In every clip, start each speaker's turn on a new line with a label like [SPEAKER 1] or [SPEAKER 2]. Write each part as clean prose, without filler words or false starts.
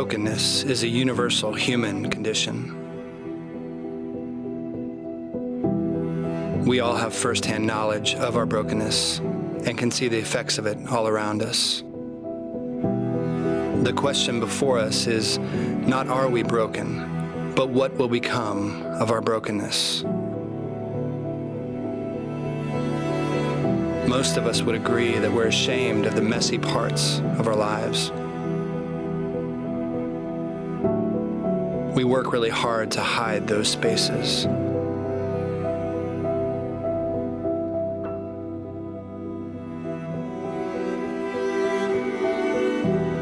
[SPEAKER 1] Brokenness is a universal human condition. We all have firsthand knowledge of our brokenness and can see the effects of it all around us. The question before us is not are we broken, but what will become of our brokenness? Most of us would agree that we're ashamed of the messy parts of our lives. We work really hard to hide those spaces.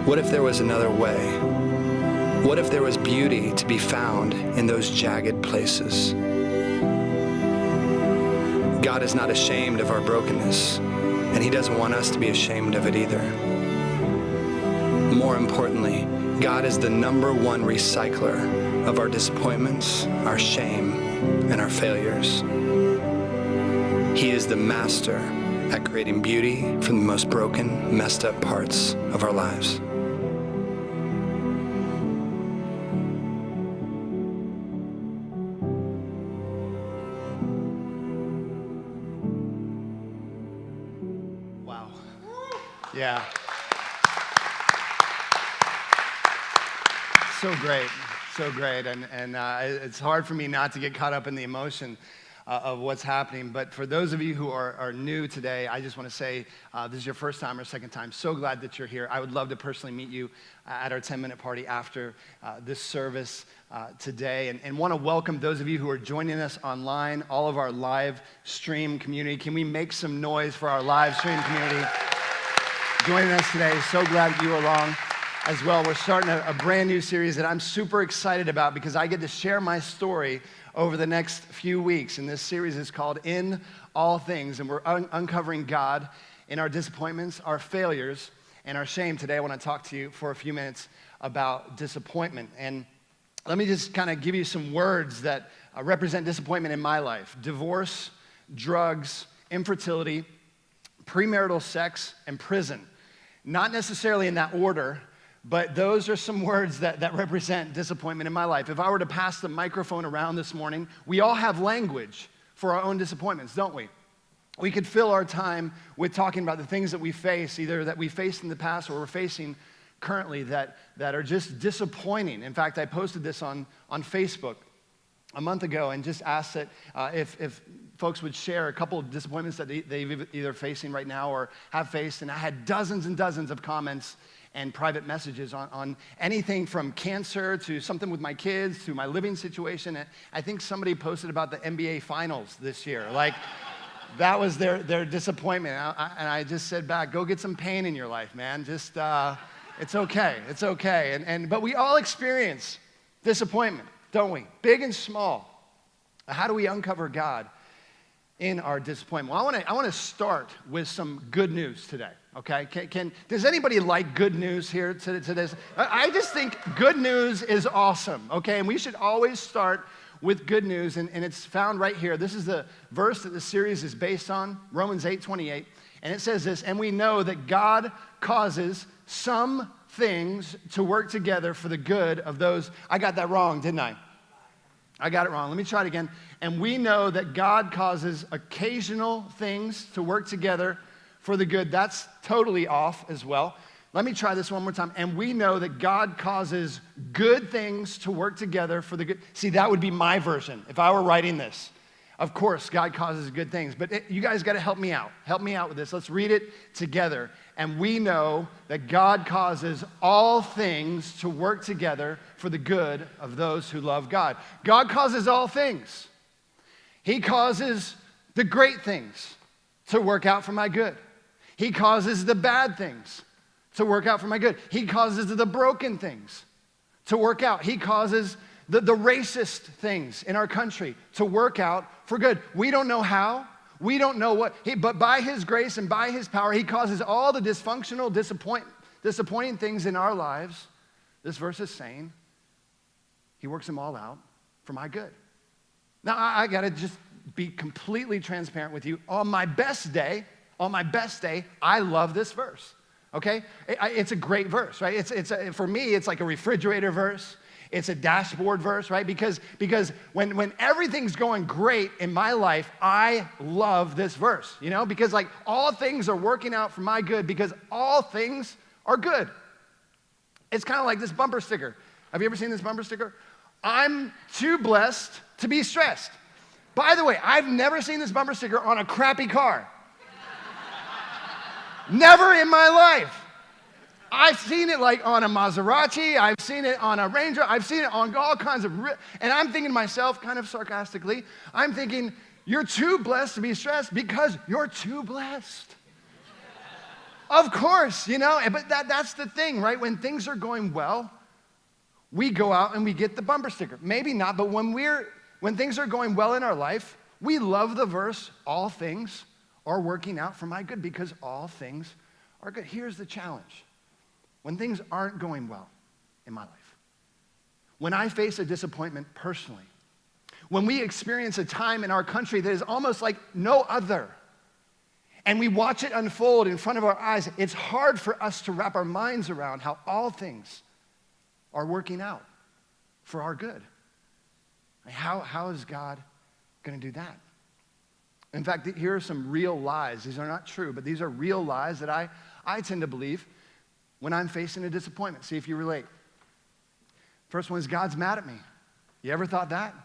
[SPEAKER 1] What if there was another way? What if there was beauty to be found in those jagged places? God is not ashamed of our brokenness, and He doesn't want us to be ashamed of it either. More importantly, God is the #1 recycler of our disappointments, our shame, and our failures. He is the master at creating beauty from the most broken, messed up parts of our lives.
[SPEAKER 2] Wow. Yeah. So great, so great. And it's hard for me not to get caught up in the emotion of what's happening. But for those of you who are new today, I just want to say this is your first time or second time. So glad that you're here. I would love to personally meet you at our 10-minute party after this service today. And want to welcome those of you who are joining us online, all of our live stream community. Can we make some noise for our live stream community joining us today? So glad that you are along as well. We're starting a brand new series that I'm super excited about because I get to share my story over the next few weeks. And this series is called In All Things, and we're uncovering God in our disappointments, our failures, and our shame. Today I want to talk to you for a few minutes about disappointment. And let me just kind of give you some words that represent disappointment in my life: divorce, drugs, infertility, premarital sex, and prison. Not necessarily in that order, but those are some words that represent disappointment in my life. If I were to pass the microphone around this morning, we all have language for our own disappointments, don't we? We could fill our time with talking about the things that we face, either that we faced in the past or we're facing currently that are just disappointing. In fact, I posted this on Facebook a month ago and just asked that if folks would share a couple of disappointments that they've either facing right now or have faced, and I had dozens and dozens of comments and private messages on anything from cancer to something with my kids to my living situation. And I think somebody posted about the NBA Finals this year. Like, that was their disappointment. And I just said back, go get some pain in your life, man. Just, it's okay, it's okay. But we all experience disappointment, don't we? Big and small. How do we uncover God in our disappointment? Well, I want to start with some good news today. Okay, does anybody like good news here to this? I just think good news is awesome, okay? And we should always start with good news, and it's found right here. This is the verse that the series is based on, Romans 8:28, and it says this: and we know that God causes some things to work together for the good of those. I got that wrong, didn't I? I got it wrong. Let me try it again. And we know that God causes occasional things to work together for the good. That's totally off as well. Let me try this one more time. And we know that God causes good things to work together for the good. See, that would be my version if I were writing this. Of course, God causes good things, but you guys got to help me out. Help me out with this. Let's read it together. And we know that God causes all things to work together for the good of those who love God. God causes all things. He causes the great things to work out for my good. He causes the bad things to work out for my good. He causes the broken things to work out. He causes the racist things in our country to work out for good. We don't know how. We don't know what. But by His grace and by His power, He causes all the dysfunctional, disappointing things in our lives. This verse is saying He works them all out for my good. Now, I got to just be completely transparent with you. On my best day, I love this verse. okay? It's a great verse, right? For me, it's like a refrigerator verse. It's a dashboard verse, right? Because when everything's going great in my life, I love this verse, because like all things are working out for my good because all things are good. It's kind of like this bumper sticker. Have you ever seen this bumper sticker? I'm too blessed to be stressed. By the way, I've never seen this bumper sticker on a crappy car. Never in my life. I've seen it like on a Maserati, I've seen it on a Ranger, I've seen it on all kinds of, and I'm thinking to myself, kind of sarcastically, I'm thinking, you're too blessed to be stressed because you're too blessed. Of course, but that's the thing, right? When things are going well, we go out and we get the bumper sticker. Maybe not, but when things are going well in our life, we love the verse, all things are working out for my good because all things are good. Here's the challenge. When things aren't going well in my life, when I face a disappointment personally, when we experience a time in our country that is almost like no other, and we watch it unfold in front of our eyes, it's hard for us to wrap our minds around how all things are working out for our good. How is God going to do that? In fact, here are some real lies. These are not true, but these are real lies that I tend to believe when I'm facing a disappointment. See if you relate. First one is God's mad at me. You ever thought that?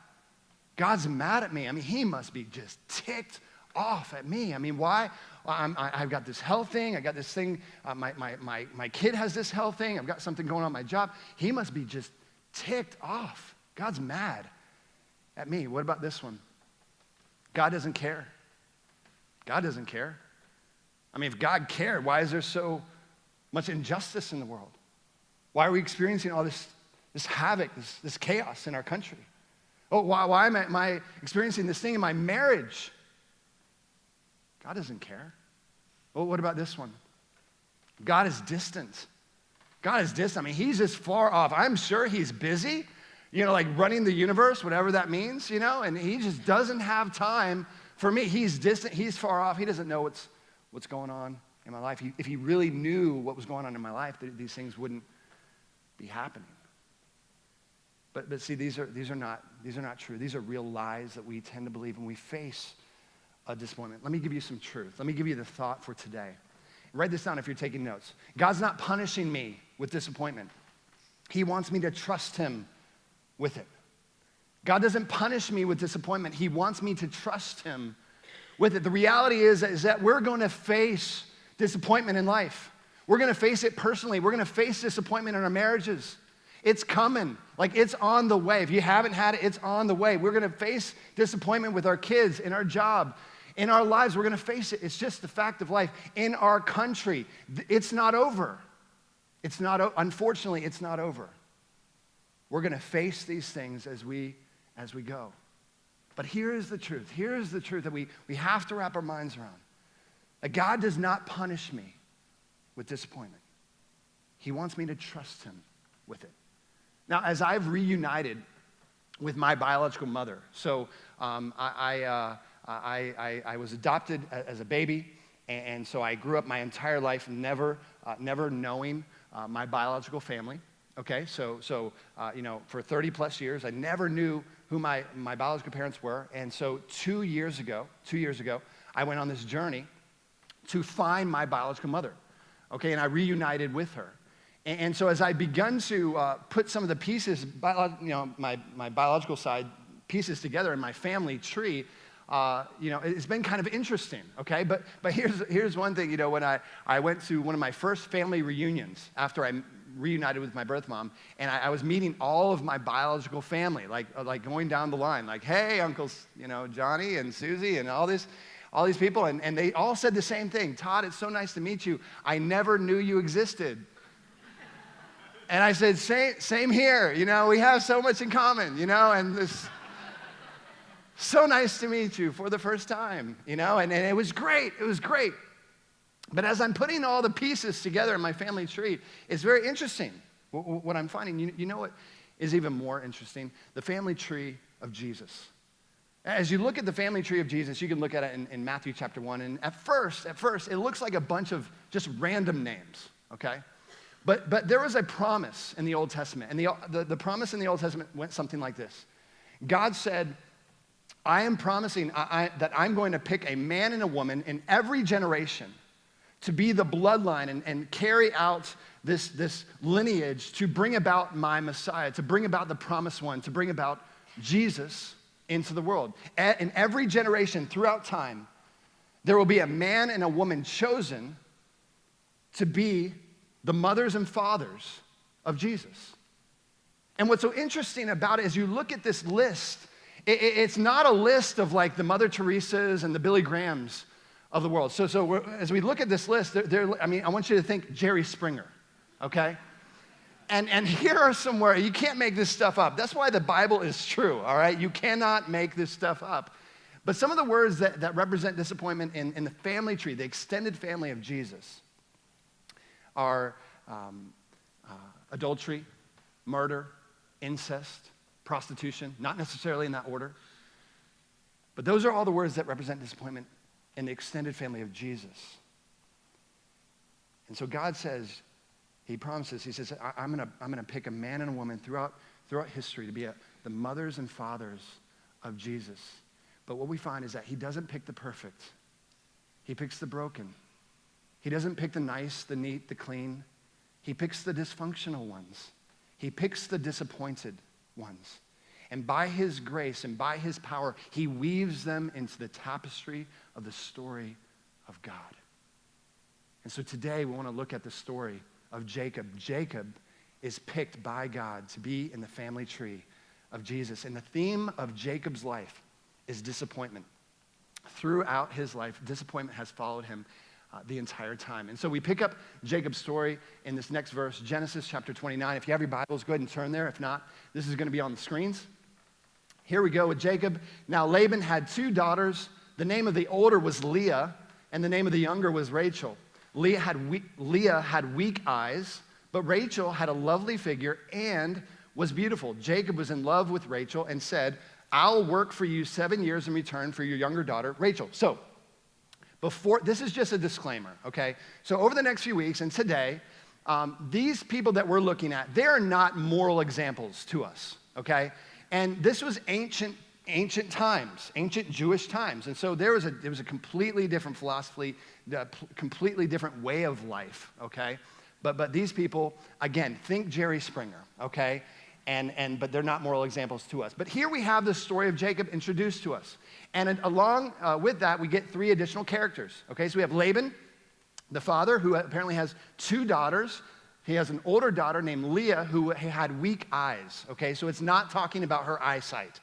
[SPEAKER 2] God's mad at me. He must be just ticked off at me. Why? I've got this health thing. I got this thing. My kid has this health thing. I've got something going on in my job. He must be just ticked off. God's mad at me. What about this one? God doesn't care. God doesn't care. If God cared, why is there so much injustice in the world? Why are we experiencing all this havoc, this chaos in our country? Oh, why am I experiencing this thing in my marriage? God doesn't care. Well, what about this one? God is distant. God is distant. He's just far off. I'm sure he's busy, like running the universe, whatever that means, and he just doesn't have time for me. He's distant. He's far off. He doesn't know what's going on in my life. If he really knew what was going on in my life, these things wouldn't be happening. But see, these are not true. These are real lies that we tend to believe when we face a disappointment. Let me give you some truth. Let me give you the thought for today. Write this down if you're taking notes. God's not punishing me with disappointment. He wants me to trust him with it. God doesn't punish me with disappointment. He wants me to trust him with it. The reality is that we're going to face disappointment in life. We're going to face it personally. We're going to face disappointment in our marriages. It's coming. It's on the way. If you haven't had it, it's on the way. We're going to face disappointment with our kids, in our job, in our lives. We're going to face it. It's just the fact of life. In our country, it's not over. Unfortunately, it's not over. We're going to face these things as we go. But here is the truth. Here is the truth that we have to wrap our minds around. That God does not punish me with disappointment. He wants me to trust him with it. Now, as I've reunited with my biological mother, so I was adopted as a baby, and so I grew up my entire life never knowing my biological family. Okay, so for 30 plus years, I never knew who my biological parents were, and so 2 years ago, I went on this journey to find my biological mother. Okay, and I reunited with her. And so as I begun to put some of the pieces, my biological side pieces together in my family tree, it's been kind of interesting, okay? But here's one thing, when I went to one of my first family reunions after I reunited with my birth mom, and I was meeting all of my biological family, like going down the line, like, hey, uncles, Johnny and Susie and all these people, and they all said the same thing. Todd, it's so nice to meet you. I never knew you existed. And I said, same here. We have so much in common, and this, so nice to meet you for the first time, and it was great. It was great. But as I'm putting all the pieces together in my family tree, it's very interesting what I'm finding. You know what is even more interesting? The family tree of Jesus. As you look at the family tree of Jesus, you can look at it in Matthew chapter 1, and at first, it looks like a bunch of just random names, okay? But there was a promise in the Old Testament, and the promise in the Old Testament went something like this. God said, I am promising that I'm going to pick a man and a woman in every generation to be the bloodline and carry out this lineage to bring about my Messiah, to bring about the promised one, to bring about Jesus into the world. In every generation throughout time, there will be a man and a woman chosen to be the mothers and fathers of Jesus. And what's so interesting about it is you look at this list, it's not a list of like the Mother Teresas and the Billy Grahams of the world. So as we look at this list, I want you to think Jerry Springer, okay? And here are somewhere, you can't make this stuff up. That's why the Bible is true, all right? You cannot make this stuff up. But some of the words that represent disappointment in the family tree, the extended family of Jesus, are adultery, murder, incest, prostitution, not necessarily in that order. But those are all the words that represent disappointment in the extended family of Jesus. And so God says, he promises, he says, I'm gonna pick a man and a woman throughout history to be the mothers and fathers of Jesus. But what we find is that he doesn't pick the perfect. He picks the broken. He doesn't pick the nice, the neat, the clean. He picks the dysfunctional ones. He picks the disappointed ones. And by his grace and by his power, he weaves them into the tapestry of the story of God. And so today we want to look at the story of Jacob. Jacob is picked by God to be in the family tree of Jesus. And the theme of Jacob's life is disappointment. Throughout his life, disappointment has followed him the entire time. And so we pick up Jacob's story in this next verse, Genesis chapter 29. If you have your Bibles, go ahead and turn there. If not, this is going to be on the screens. Here we go with Jacob. Now Laban had 2 daughters. The name of the older was Leah, and the name of the younger was Rachel. Leah had weak eyes, but Rachel had a lovely figure and was beautiful. Jacob was in love with Rachel and said, I'll work for you 7 years in return for your younger daughter, Rachel. So, this is just a disclaimer, okay? So over the next few weeks and today, these people that we're looking at, they're not moral examples to us, okay? And this was ancient times, ancient Jewish times. And so there was a completely different philosophy, a completely different way of life, okay? But these people, again, think Jerry Springer, okay? But they're not moral examples to us. But here we have the story of Jacob introduced to us. And along with that, we get 3 additional characters, okay? So we have Laban, the father, who apparently has 2 daughters. He has an older daughter named Leah who had weak eyes, okay? So it's not talking about her eyesight,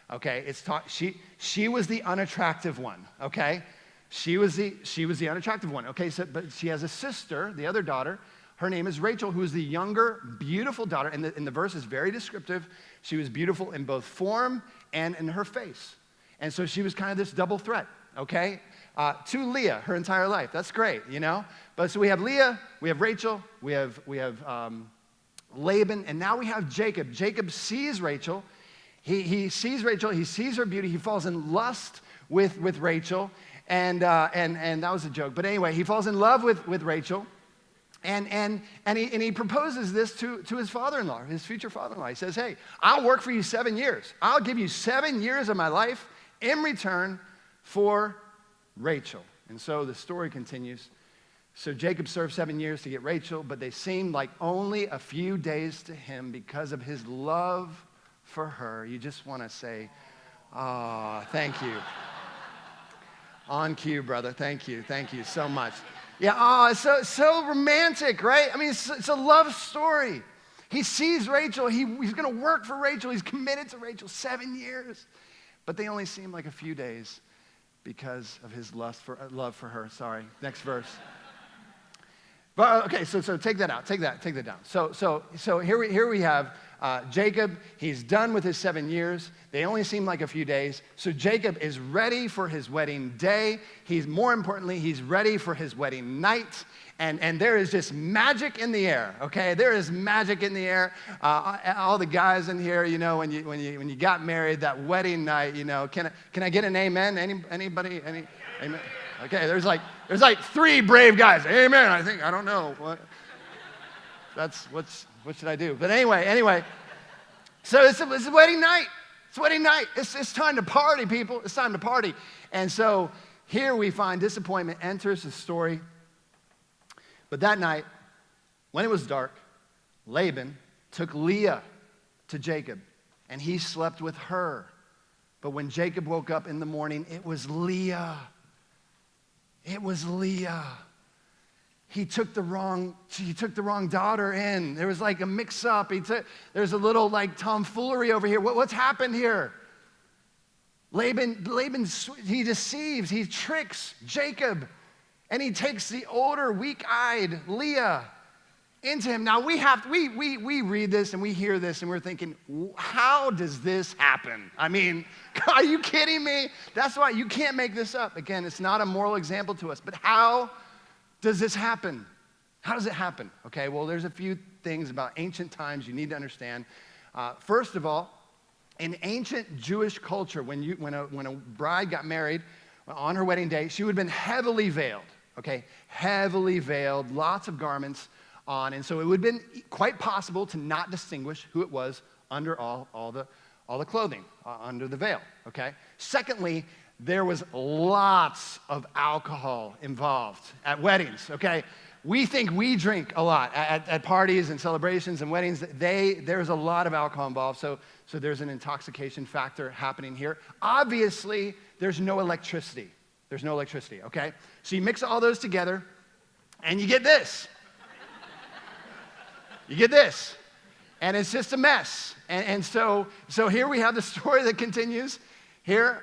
[SPEAKER 2] okay? She was the unattractive one, okay? She was the unattractive one, okay? But she has a sister, the other daughter. Her name is Rachel, who is the younger, beautiful daughter. And the verse is very descriptive. She was beautiful in both form and in her face. And so she was kind of this double threat, okay? To Leah her entire life. That's great, you know? But so we have Leah, we have Rachel, we have Laban, and now we have Jacob. Jacob sees Rachel. He sees Rachel. He sees her beauty. He falls in lust with Rachel. And that was a joke. But anyway, he falls in love with Rachel. And he proposes this to his father-in-law, his future father-in-law. He says, hey, I'll work for you 7 years. I'll give you 7 years of my life in return for Rachel. And so the story continues. So Jacob served 7 years to get Rachel, but they seemed like only a few days to him because of his love for her. You just want to say, oh, thank you. On cue, brother. Thank you so much. Yeah, oh, it's so romantic, right? I mean, it's a love story. He sees Rachel. He's going to work for Rachel. He's committed to Rachel 7 years. But they only seem like a few days because of his love for her. Sorry, next verse. But okay, so take that out. Take that down. So here we have Jacob. He's done with his 7 years. They only seem like a few days. So Jacob is ready for his wedding day. More importantly, he's ready for his wedding night. And there is just magic in the air, okay? There is magic in the air. All the guys in here, you know, when you got married, that wedding night, you know, can I get an amen? Anybody? Amen? Okay, there's like 3 brave guys. Amen. I don't know what. what should I do? But anyway, so it's a wedding night. It's wedding night. It's time to party, people. It's time to party. And so here we find disappointment enters the story. But that night, when it was dark, Laban took Leah to Jacob, and he slept with her. But when Jacob woke up in the morning, it was Leah. It was Leah. He took the wrong daughter in. There was like a mix-up. There's a little like tomfoolery over here. What's happened here? Laban, he deceives, he tricks Jacob, and he takes the older, weak-eyed Leah into him. Now we read this and we hear this and we're thinking, how does this happen? I mean, are you kidding me? That's why you can't make this up. Again, it's not a moral example to us, but how does this happen? How does it happen? Okay, well, there's a few things about ancient times you need to understand. First of all, in ancient Jewish culture, when a bride got married on her wedding day, she would have been heavily veiled, okay? Heavily veiled, lots of garments on, and so it would have been quite possible to not distinguish who it was under all the clothing, under the veil, okay? Secondly, there was lots of alcohol involved at weddings, okay? We think we drink a lot at parties and celebrations and weddings. There's a lot of alcohol involved, so there's an intoxication factor happening here. Obviously, there's no electricity. There's no electricity, okay? So you mix all those together, and you get this. You get this. And it's just a mess. And so here we have the story that continues here.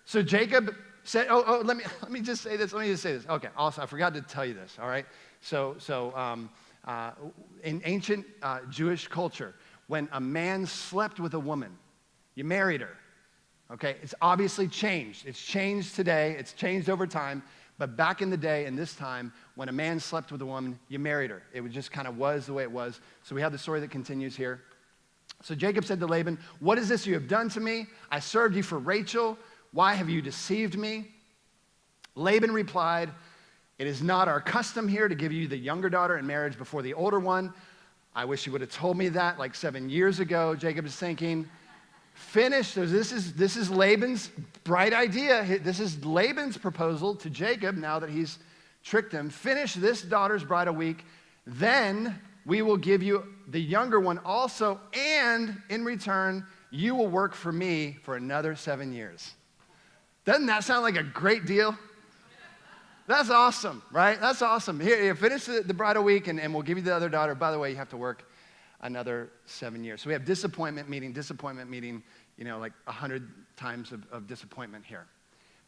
[SPEAKER 2] So Jacob said, let me just say this. Okay, also, I forgot to tell you this, all right? So in ancient Jewish culture, when a man slept with a woman, you married her, okay? It's obviously changed. It's changed today. It's changed over time. But back in the day, in this time, when a man slept with a woman, you married her. It just kind of was the way it was. So we have the story that continues here. So Jacob said to Laban, "What is this you have done to me? I served you for Rachel. Why have you deceived me?" Laban replied, "It is not our custom here to give you the younger daughter in marriage before the older one. I wish you would have told me that like 7 years ago." Jacob is thinking, finish. So this is Laban's bright idea. This is Laban's proposal to Jacob now that he's tricked him. Finish this daughter's bride a week, then we will give you the younger one also, and in return, you will work for me for another 7 years. Doesn't that sound like a great deal? That's awesome, right? That's awesome. Here, finish the bride a week, and we'll give you the other daughter. By the way, you have to work another 7 years. So we have disappointment meeting, like 100 times of disappointment here.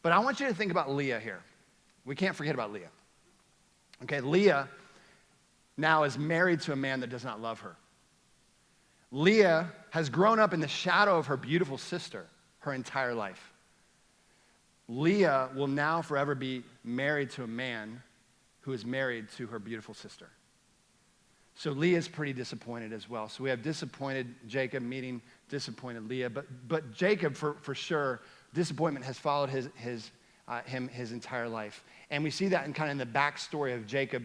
[SPEAKER 2] But I want you to think about Leah here. We can't forget about Leah. Okay, Leah now is married to a man that does not love her. Leah has grown up in the shadow of her beautiful sister her entire life. Leah will now forever be married to a man who is married to her beautiful sister. So Leah's pretty disappointed as well. So we have disappointed Jacob meeting disappointed Leah. But Jacob, for sure, disappointment has followed him his entire life. And we see that in kind of in the backstory of Jacob.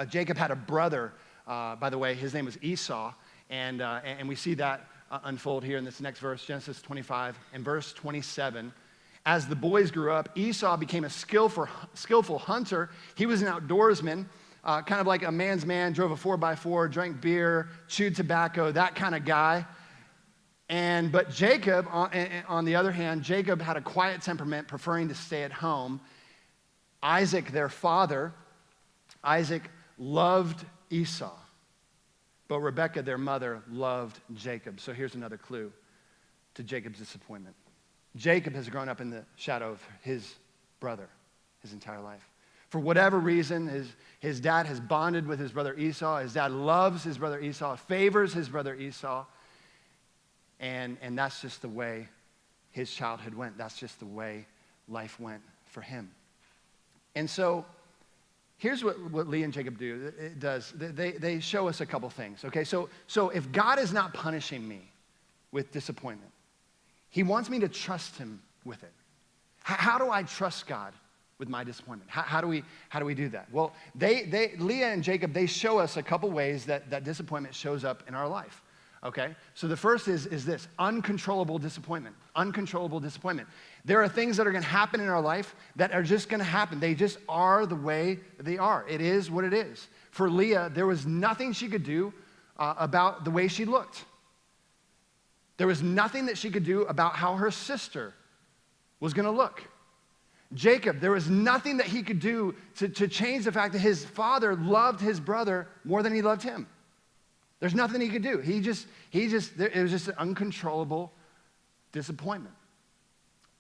[SPEAKER 2] Jacob had a brother, by the way, his name was Esau. And we see that unfold here in this next verse, Genesis 25 and verse 27. As the boys grew up, Esau became a skillful hunter. He was an outdoorsman, kind of like a man's man, drove a 4x4, drank beer, chewed tobacco, that kind of guy. But Jacob, on the other hand, Jacob had a quiet temperament, preferring to stay at home. Isaac, their father, Isaac loved Esau, but Rebekah, their mother, loved Jacob. So here's another clue to Jacob's disappointment. Jacob has grown up in the shadow of his brother his entire life. For whatever reason, his dad has bonded with his brother Esau. His dad loves his brother Esau, favors his brother Esau. And that's just the way his childhood went. That's just the way life went for him. And so here's what Leah and Jacob do. It does. They show us a couple things. Okay, so if God is not punishing me with disappointment, he wants me to trust him with it. How do I trust God with my disappointment? How do we do that? Well, Leah and Jacob, they show us a couple ways that disappointment shows up in our life. Okay? So the first is this, uncontrollable disappointment. Uncontrollable disappointment. There are things that are going to happen in our life that are just going to happen. They just are the way they are. It is what it is. For Leah, there was nothing she could do about the way she looked. There was nothing that she could do about how her sister was going to look. Jacob, there was nothing that he could do to change the fact that his father loved his brother more than he loved him. There's nothing he could do. It was just an uncontrollable disappointment.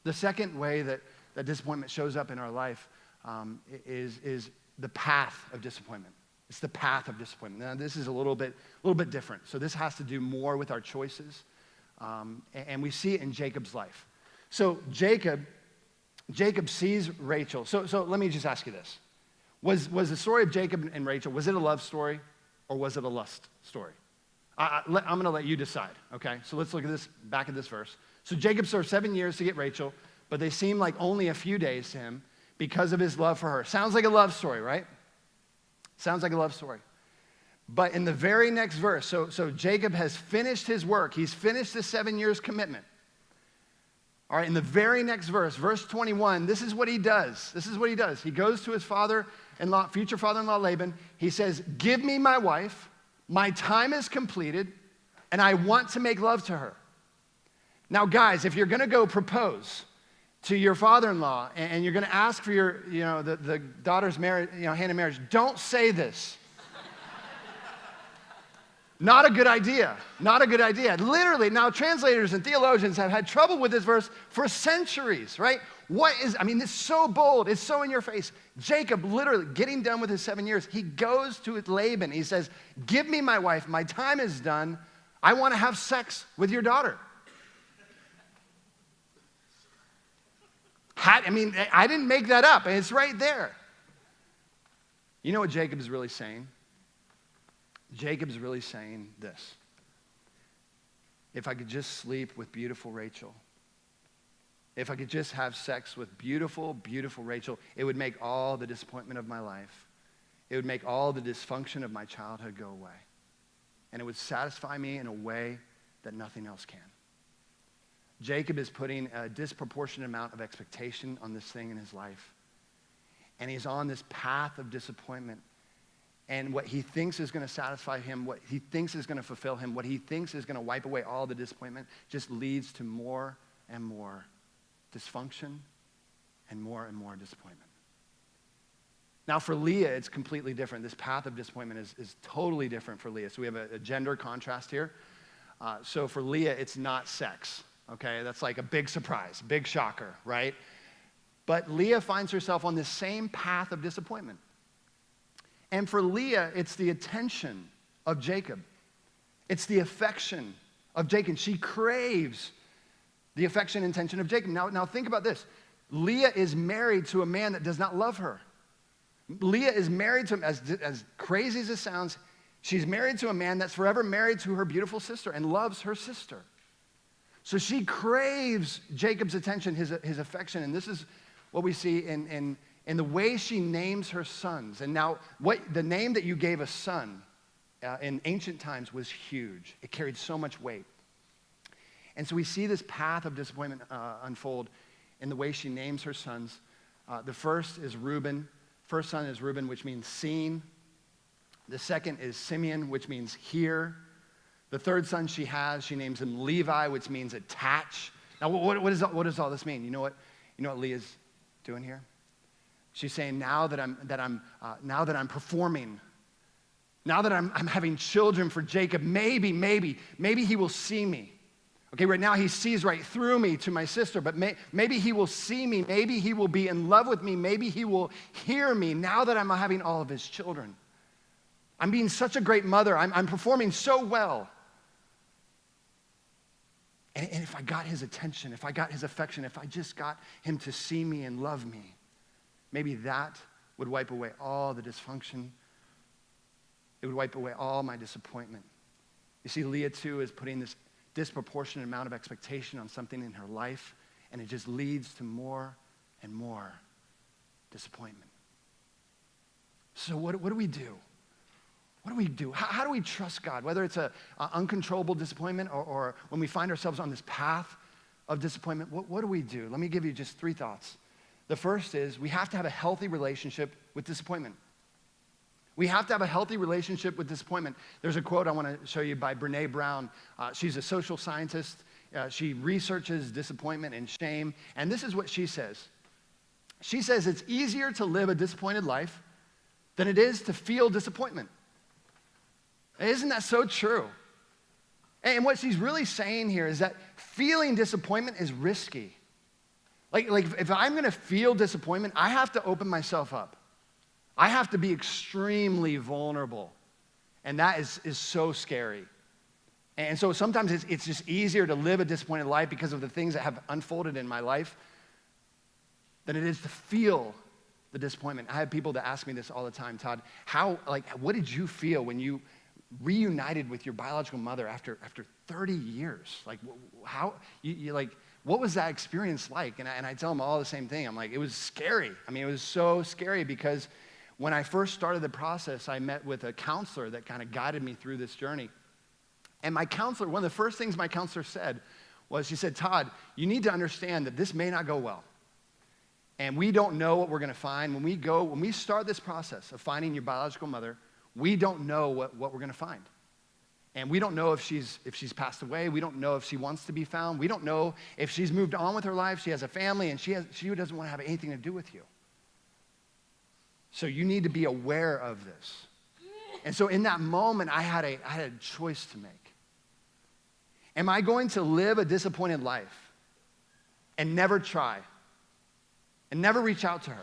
[SPEAKER 2] The second way that disappointment shows up in our life is the path of disappointment. It's the path of disappointment. Now, this is a little bit different. So this has to do more with our choices. And we see it in Jacob's life. So Jacob sees Rachel. So let me just ask you this. Was the story of Jacob and Rachel, was it a love story or was it a lust story? I'm going to let you decide, okay? So let's look at this, back at this verse. So Jacob served 7 years to get Rachel, but they seem like only a few days to him because of his love for her. Sounds like a love story, right? Sounds like a love story. But in the very next verse, so Jacob has finished his work. He's finished the 7 years commitment. All right, in the very next verse, verse 21, this is what he does. This is what he does. He goes to his father-in-law, future father-in-law Laban. He says, give me my wife. My time is completed, and I want to make love to her. Now, guys, if you're going to go propose to your father-in-law and you're going to ask for your, the daughter's marriage, hand in marriage, don't say this. Not a good idea. Not a good idea. Literally, now translators and theologians have had trouble with this verse for centuries, right? It's so bold. It's so in your face. Jacob, literally, getting done with his 7 years, he goes to Laban. He says, give me my wife. My time is done. I want to have sex with your daughter. I didn't make that up. It's right there. You know what Jacob is really saying? Jacob's really saying this. If I could just sleep with beautiful Rachel, if I could just have sex with beautiful, beautiful Rachel, it would make all the disappointment of my life. It would make all the dysfunction of my childhood go away. And it would satisfy me in a way that nothing else can. Jacob is putting a disproportionate amount of expectation on this thing in his life. And he's on this path of disappointment. And what he thinks is going to satisfy him, what he thinks is going to fulfill him, what he thinks is going to wipe away all the disappointment just leads to more and more dysfunction and more disappointment. Now for Leah, it's completely different. This path of disappointment is totally different for Leah. So we have a gender contrast here. So for Leah, it's not sex, okay? That's like a big surprise, big shocker, right? But Leah finds herself on this same path of disappointment. And for Leah, it's the attention of Jacob. It's the affection of Jacob. She craves the affection and attention of Jacob. Now think about this. Leah is married to a man that does not love her. Leah is married to him, as crazy as it sounds, she's married to a man that's forever married to her beautiful sister and loves her sister. So she craves Jacob's attention, his affection, and this is what we see in the way she names her sons. And now, the name that you gave a son in ancient times was huge. It carried so much weight. And so we see this path of disappointment unfold in the way she names her sons. The first is Reuben. First son is Reuben, which means seen. The second is Simeon, which means hear. The third son she has, she names him Levi, which means attach. Now, what does all this mean? You know what Leah's doing here? She's saying, now that I'm performing, now that I'm having children for Jacob, maybe he will see me. Okay, right now he sees right through me to my sister, but maybe he will see me. Maybe he will be in love with me. Maybe he will hear me now that I'm having all of his children. I'm being such a great mother. I'm performing so well. And if I got his attention, if I got his affection, if I just got him to see me and love me, maybe that would wipe away all the dysfunction. It would wipe away all my disappointment. You see, Leah too is putting this disproportionate amount of expectation on something in her life, and it just leads to more and more disappointment. So what do we do? What do we do? How do we trust God? Whether it's an uncontrollable disappointment or when we find ourselves on this path of disappointment, what do we do? Let me give you just 3 thoughts. The first is we have to have a healthy relationship with disappointment. We have to have a healthy relationship with disappointment. There's a quote I want to show you by Brene Brown. She's a social scientist. She researches disappointment and shame. And this is what she says. She says it's easier to live a disappointed life than it is to feel disappointment. Isn't that so true? And what she's really saying here is that feeling disappointment is risky. Like if I'm gonna feel disappointment, I have to open myself up. I have to be extremely vulnerable. And that is so scary. And so sometimes it's just easier to live a disappointed life because of the things that have unfolded in my life than it is to feel the disappointment. I have people that ask me this all the time, Todd, what did you feel when you reunited with your biological mother after 30 years? Like, how, what was that experience like? And I tell them all the same thing. I'm like, it was scary. I mean, it was so scary because when I first started the process, I met with a counselor that kind of guided me through this journey. And my counselor, one of the first things my counselor said was, she said, Todd, you need to understand that this may not go well. And we don't know what we're gonna find. When we start this process of finding your biological mother, we don't know what we're gonna find. And we don't know if she's passed away. We don't know if she wants to be found. We don't know if she's moved on with her life. She has a family and she doesn't want to have anything to do with you. So you need to be aware of this. And so in that moment, I had a choice to make. Am I going to live a disappointed life and never try and never reach out to her?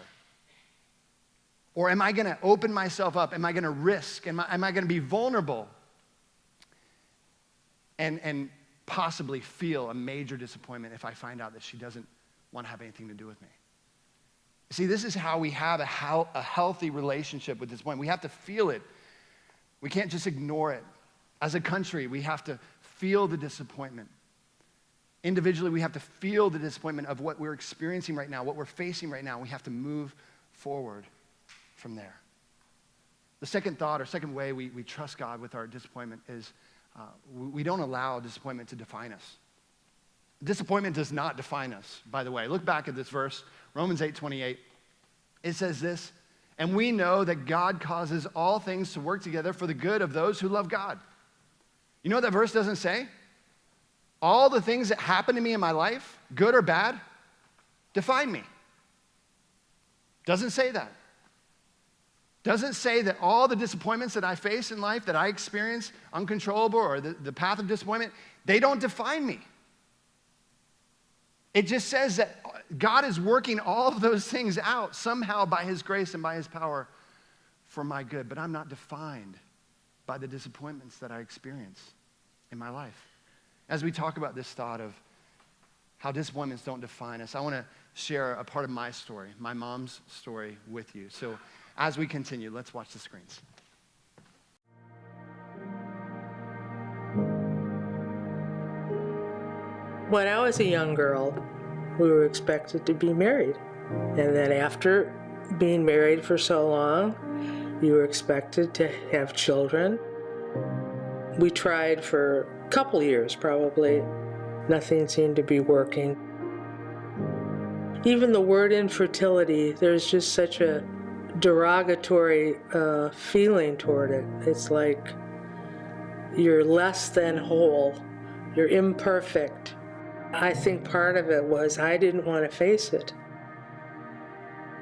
[SPEAKER 2] Or am I going to open myself up? Am I going to risk? Am I going to be vulnerable and possibly feel a major disappointment if I find out that she doesn't want to have anything to do with me? See, this is how we have a healthy relationship with disappointment. We have to feel it. We can't just ignore it. As a country, we have to feel the disappointment. Individually, we have to feel the disappointment of what we're experiencing right now, what we're facing right now. We have to move forward from there. The second thought or second way we trust God with our disappointment is we don't allow disappointment to define us. Disappointment does not define us, by the way. Look back at this verse, Romans 8:28. It says this, and we know that God causes all things to work together for the good of those who love God. You know what that verse doesn't say? All the things that happen to me in my life, good or bad, define me. Doesn't say that. Doesn't say that all the disappointments that I face in life, that I experience, uncontrollable, or the path of disappointment, they don't define me. It just says that God is working all of those things out somehow by his grace and by his power for my good. But I'm not defined by the disappointments that I experience in my life. As we talk about this thought of how disappointments don't define us, I want to share a part of my story, my mom's story with you. So as we continue, let's watch the screens.
[SPEAKER 3] When I was a young girl, we were expected to be married. And then after being married for so long, you were expected to have children. We tried for a couple years, probably. Nothing seemed to be working. Even the word infertility, there's just such a derogatory feeling toward it. It's like you're less than whole, you're imperfect. I think part of it was I didn't want to face it.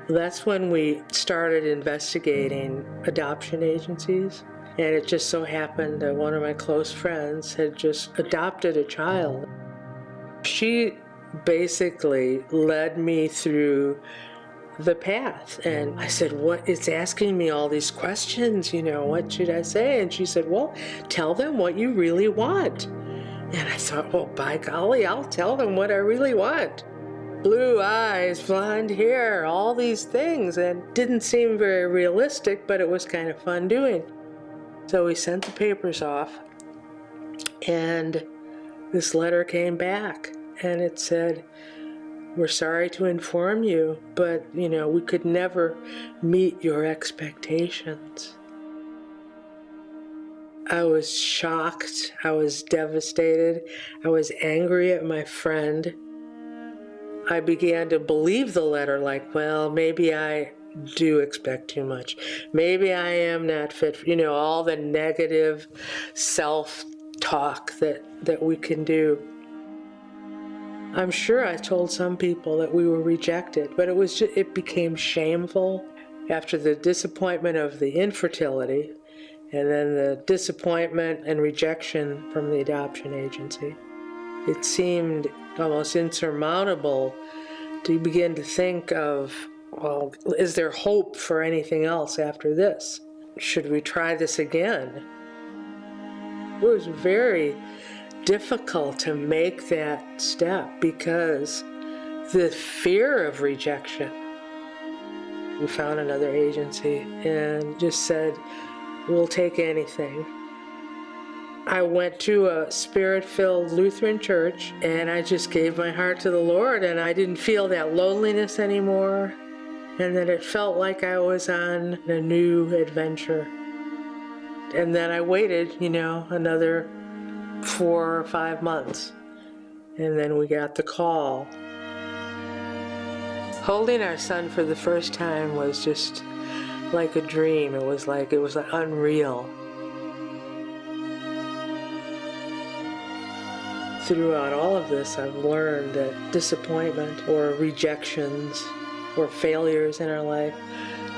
[SPEAKER 3] That's when we started investigating adoption agencies. And it just so happened that one of my close friends had just adopted a child. She basically led me through the path. And I said, what? It's asking me all these questions, what should I say? And she said, well, tell them what you really want. And I thought, well, by golly, I'll tell them what I really want. Blue eyes, blonde hair, all these things. And didn't seem very realistic, but it was kind of fun doing. So we sent the papers off, and this letter came back, and it said, We're sorry to inform you, but, we could never meet your expectations. I was shocked. I was devastated. I was angry at my friend. I began to believe the letter like, well, maybe I do expect too much. Maybe I am not fit for, all the negative self-talk that we can do. I'm sure I told some people that we were rejected, but it became shameful after the disappointment of the infertility and then the disappointment and rejection from the adoption agency. It seemed almost insurmountable to begin to think of, well, is there hope for anything else after this? Should we try this again? It was very difficult to make that step because the fear of rejection. We found another agency and just said, we'll take anything. I went to a spirit-filled Lutheran church and I just gave my heart to the Lord, and I didn't feel that loneliness anymore, and then it felt like I was on a new adventure. And then I waited, another 4 or 5 months, and then we got the call. Holding our son for the first time was just like a dream. It was like unreal. Throughout all of this, I've learned that disappointment or rejections or failures in our life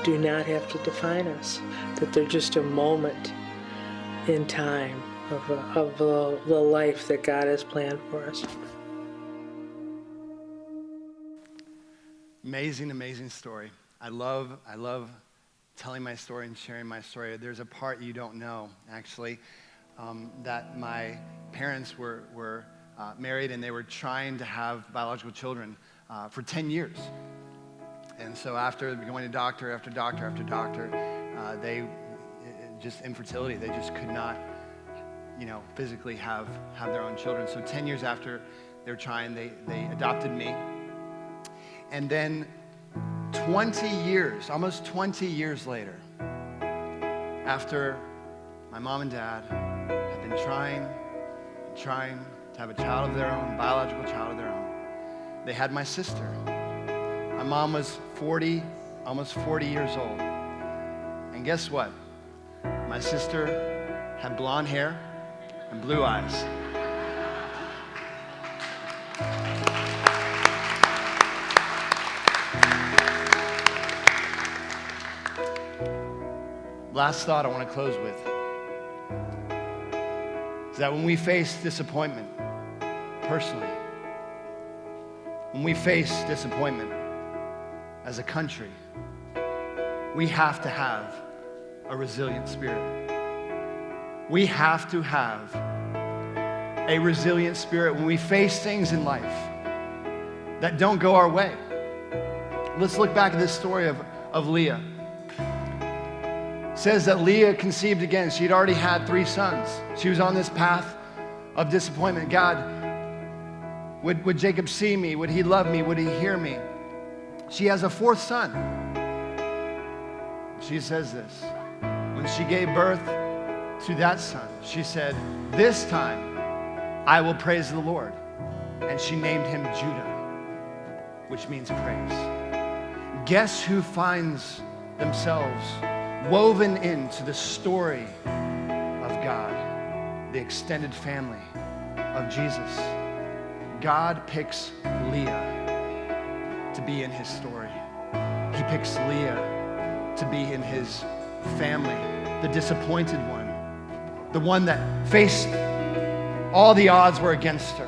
[SPEAKER 3] do not have to define us, that they're just a moment in time of the life that God has planned for us.
[SPEAKER 2] Amazing, amazing story. I love telling my story and sharing my story. There's a part you don't know, actually, that my parents were married, and they were trying to have biological children for 10 years. And so after going to doctor after doctor after doctor, just infertility, they just could not, physically have their own children. So 10 years after they were trying, they adopted me. And then 20 years, almost 20 years later, after my mom and dad have been trying to have a child of their own, biological child of their own, they had my sister. My mom was 40, almost 40 years old. And guess what? My sister had blonde hair and blue eyes. Last thought I want to close with is that when we face disappointment, personally, when we face disappointment as a country, we have to have a resilient spirit. We have to have a resilient spirit when we face things in life that don't go our way. Let's look back at this story of Leah. It says that Leah conceived again. She'd already had 3 sons. She was on this path of disappointment. God, would Jacob see me? Would he love me? Would he hear me? She has a 4th son. She says this. When she gave birth to that son, she said, this time I will praise the Lord. And she named him Judah, which means praise. Guess who finds themselves woven into the story of God, the extended family of Jesus? God picks Leah to be in his story. He picks Leah to be in his family, the disappointed one, the one that faced all the odds were against her.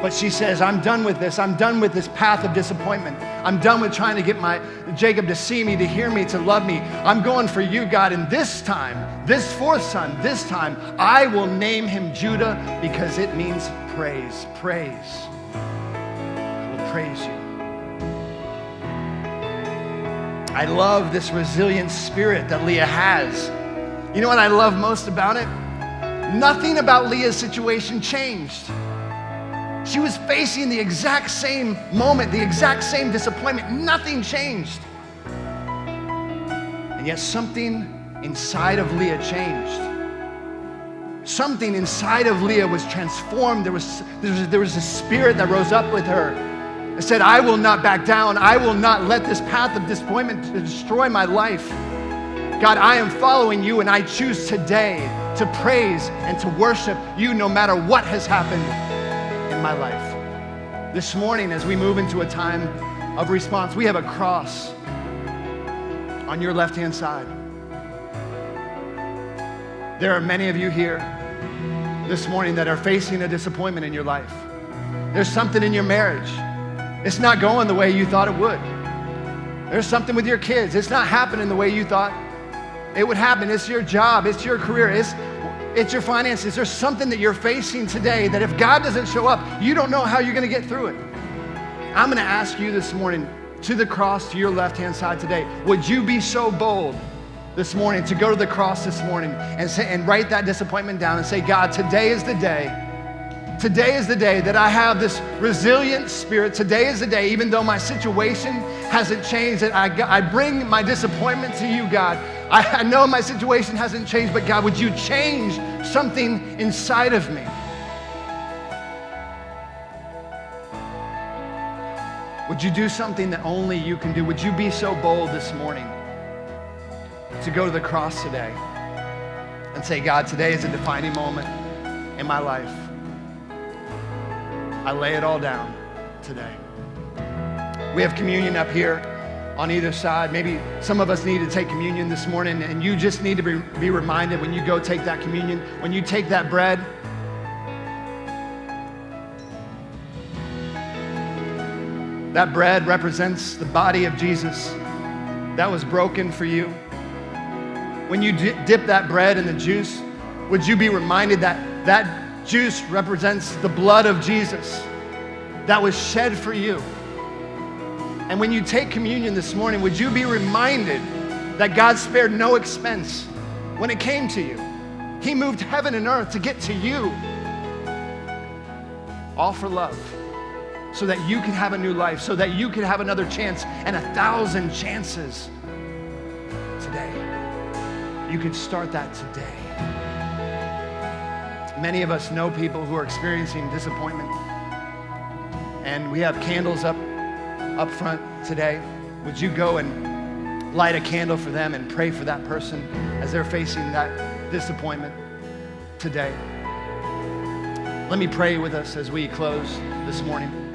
[SPEAKER 2] But she says, I'm done with this. I'm done with this path of disappointment. I'm done with trying to get my Jacob to see me, to hear me, to love me. I'm going for you, God. And this time, this 4th son, this time, I will name him Judah because it means praise. Praise. I will praise you. I love this resilient spirit that Leah has. You know what I love most about it? Nothing about Leah's situation changed. She was facing the exact same moment, the exact same disappointment. Nothing changed. And yet something inside of Leah changed. Something inside of Leah was transformed. There was a spirit that rose up with her. It said, I will not back down. I will not let this path of disappointment to destroy my life. God, I am following you, and I choose today to praise and to worship you no matter what has happened in my life. This morning, as we move into a time of response, we have a cross on your left-hand side. There are many of you here this morning that are facing a disappointment in your life. There's something in your marriage. It's not going the way you thought it would. There's something with your kids. It's not happening the way you thought it would happen. It's your job. It's your career. It's your finances. There's something that you're facing today that if God doesn't show up, you don't know how you're going to get through it. I'm going to ask you this morning, to the cross, to your left-hand side today, would you be so bold this morning to go to the cross this morning and write that disappointment down and say, God, today is the day. Today is the day that I have this resilient spirit. Today is the day, even though my situation hasn't changed, that I bring my disappointment to you, God. I know my situation hasn't changed, but God, would you change something inside of me? Would you do something that only you can do? Would you be so bold this morning to go to the cross today and say, God, today is a defining moment in my life. I lay it all down today. We have communion up here on either side. Maybe some of us need to take communion this morning, and you just need to be reminded when you go take that communion, when you take that bread, that bread represents the body of Jesus that was broken for you. When you dip that bread in the juice, would you be reminded that that juice represents the blood of Jesus that was shed for you? And when you take communion this morning, would you be reminded that God spared no expense when it came to you? He moved heaven and earth to get to you, all for love, so that you can have a new life, so that you can have another chance and 1,000 chances today. You can start that today. Many of us know people who are experiencing disappointment, and we have candles up front today. Would you go and light a candle for them and pray for that person as they're facing that disappointment today? Let me pray with us as we close this morning.